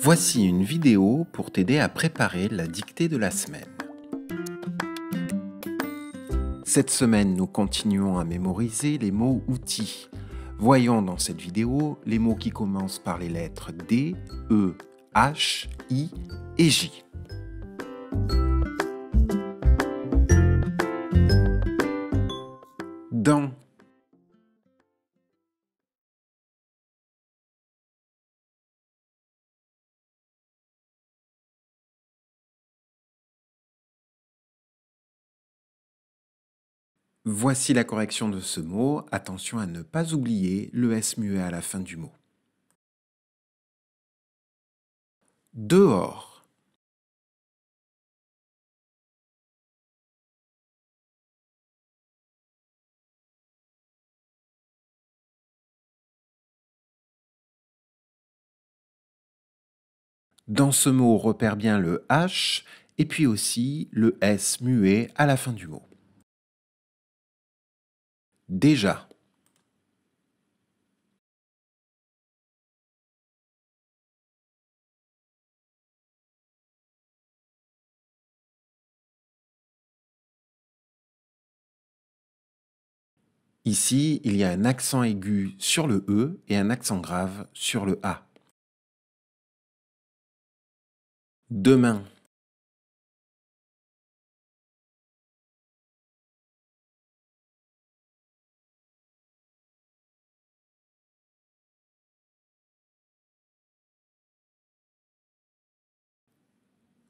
Voici une vidéo pour t'aider à préparer la dictée de la semaine. Cette semaine, nous continuons à mémoriser les mots outils. Voyons dans cette vidéo les mots qui commencent par les lettres D, E, H, I et J. Dans. Voici la correction de ce mot. Attention à ne pas oublier le S muet à la fin du mot. Dehors. Dans ce mot, repère bien le H et puis aussi le S muet à la fin du mot. Déjà. Ici, il y a un accent aigu sur le E et un accent grave sur le A. Demain.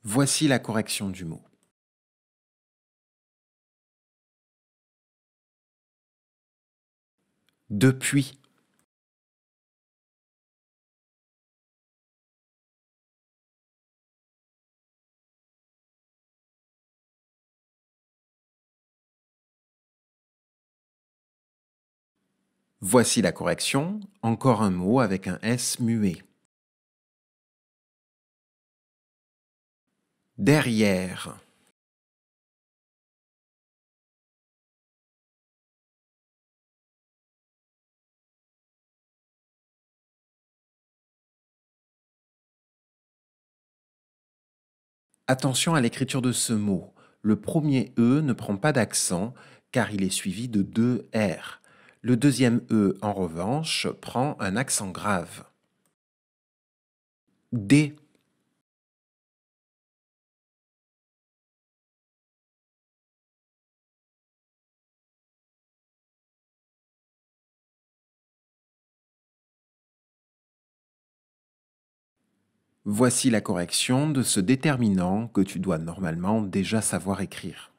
Voici la correction du mot. Depuis. Voici la correction. Encore un mot avec un S muet. Derrière. Attention à l'écriture de ce mot. Le premier E ne prend pas d'accent car il est suivi de deux R. Le deuxième E, en revanche, prend un accent grave. D. Voici la correction de ce déterminant que tu dois normalement déjà savoir écrire.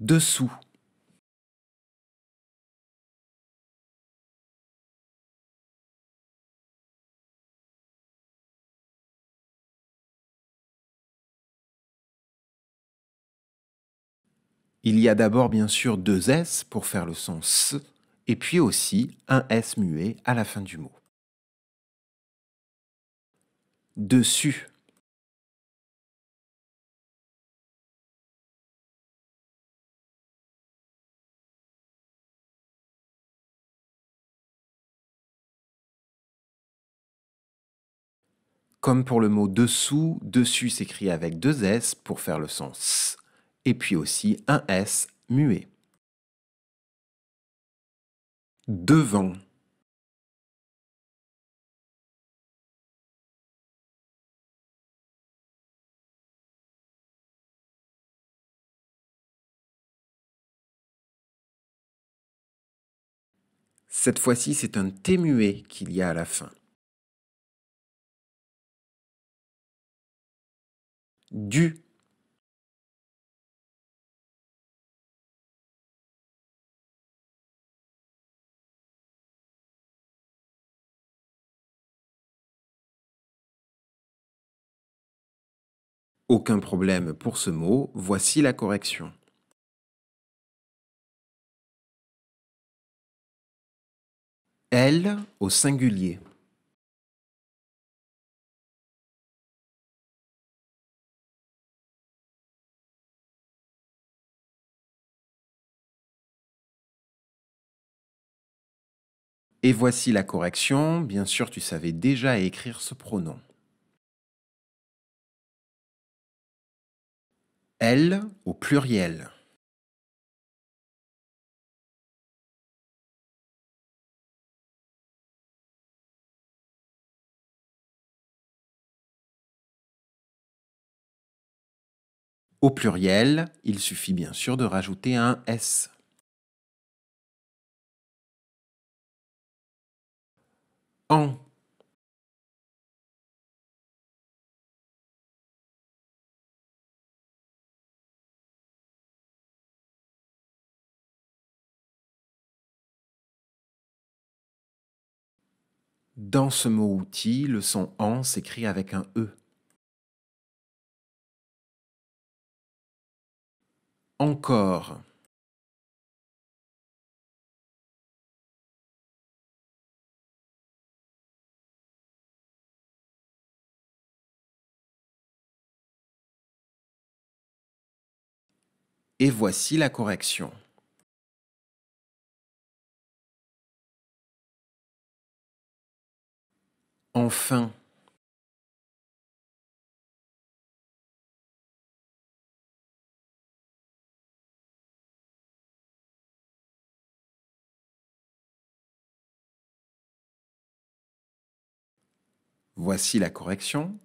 Dessous. Il y a d'abord bien sûr deux S pour faire le son S, et puis aussi un S muet à la fin du mot. Dessus. Comme pour le mot dessous, dessus s'écrit avec deux S pour faire le son S, et puis aussi un S muet. Devant. Cette fois-ci, c'est un T muet qu'il y a à la fin. Du. Aucun problème pour ce mot, voici la correction. Elle au singulier. Et voici la correction. Bien sûr, tu savais déjà écrire ce pronom. Elle au pluriel. Au pluriel, il suffit bien sûr de rajouter un S. En. Dans ce mot outil, le son en s'écrit avec un E. Encore. Et voici la correction. Enfin. Voici la correction.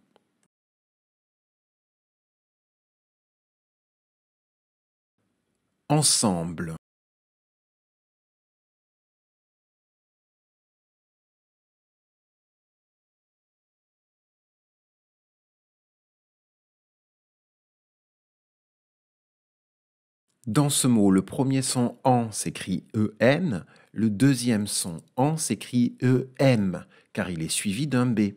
Ensemble. Dans ce mot, le premier son en s'écrit en, le deuxième son en s'écrit em, car il est suivi d'un B.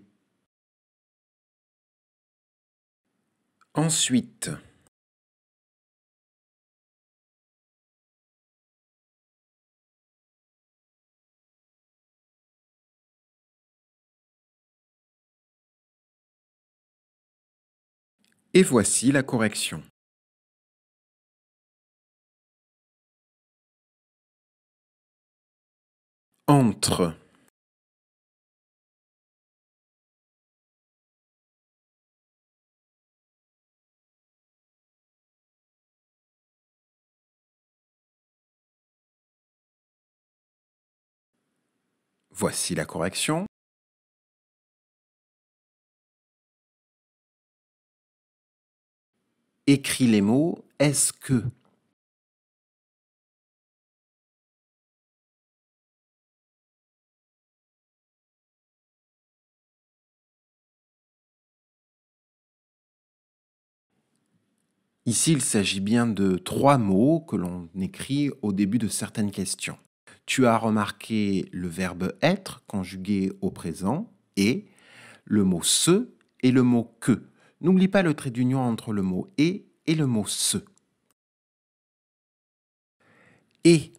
Ensuite. Et voici la correction. Entre. Voici la correction. Écris les mots est-ce que. Ici, il s'agit bien de 3 mots que l'on écrit au début de certaines questions. Tu as remarqué le verbe être conjugué au présent et le mot se et le mot que. N'oublie pas le trait d'union entre le mot et le mot se. Et.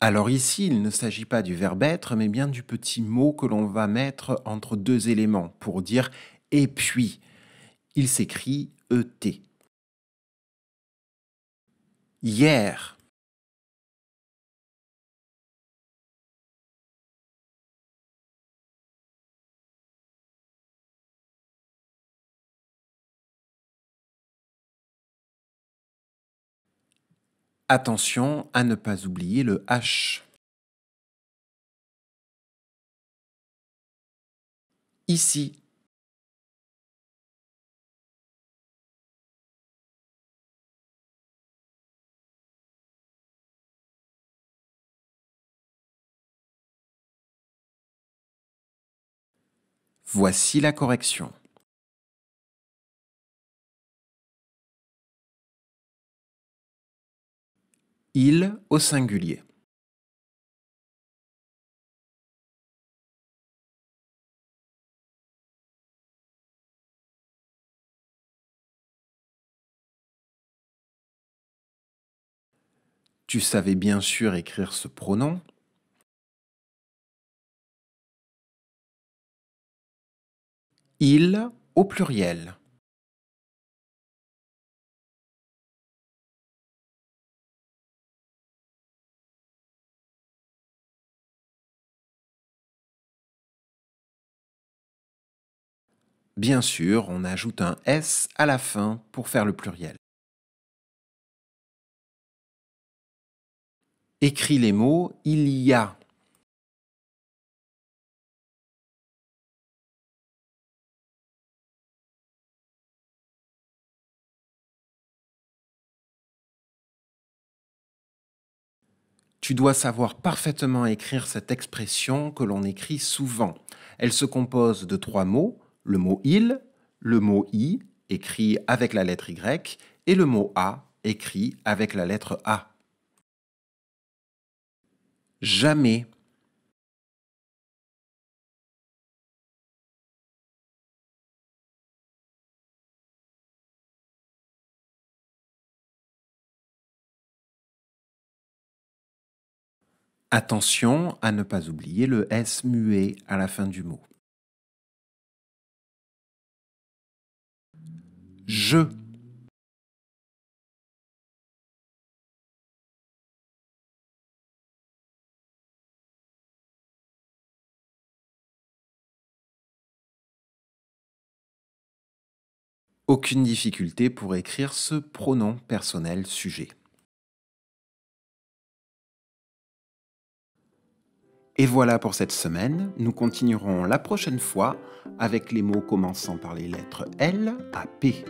Alors ici, il ne s'agit pas du verbe être, mais bien du petit mot que l'on va mettre entre deux éléments pour dire et puis. Il s'écrit ET. Hier. Attention à ne pas oublier le H. Ici. Voici la correction. Il au singulier. Tu savais bien sûr écrire ce pronom. Il au pluriel. Bien sûr, on ajoute un S à la fin pour faire le pluriel. Écris les mots il y a. Tu dois savoir parfaitement écrire cette expression que l'on écrit souvent. Elle se compose de 3 mots, le mot il, le mot i, écrit avec la lettre Y, et le mot a, écrit avec la lettre A. Jamais. Attention à ne pas oublier le S muet à la fin du mot. Je. Aucune difficulté pour écrire ce pronom personnel sujet. Et voilà pour cette semaine. Nous continuerons la prochaine fois avec les mots commençant par les lettres L à P.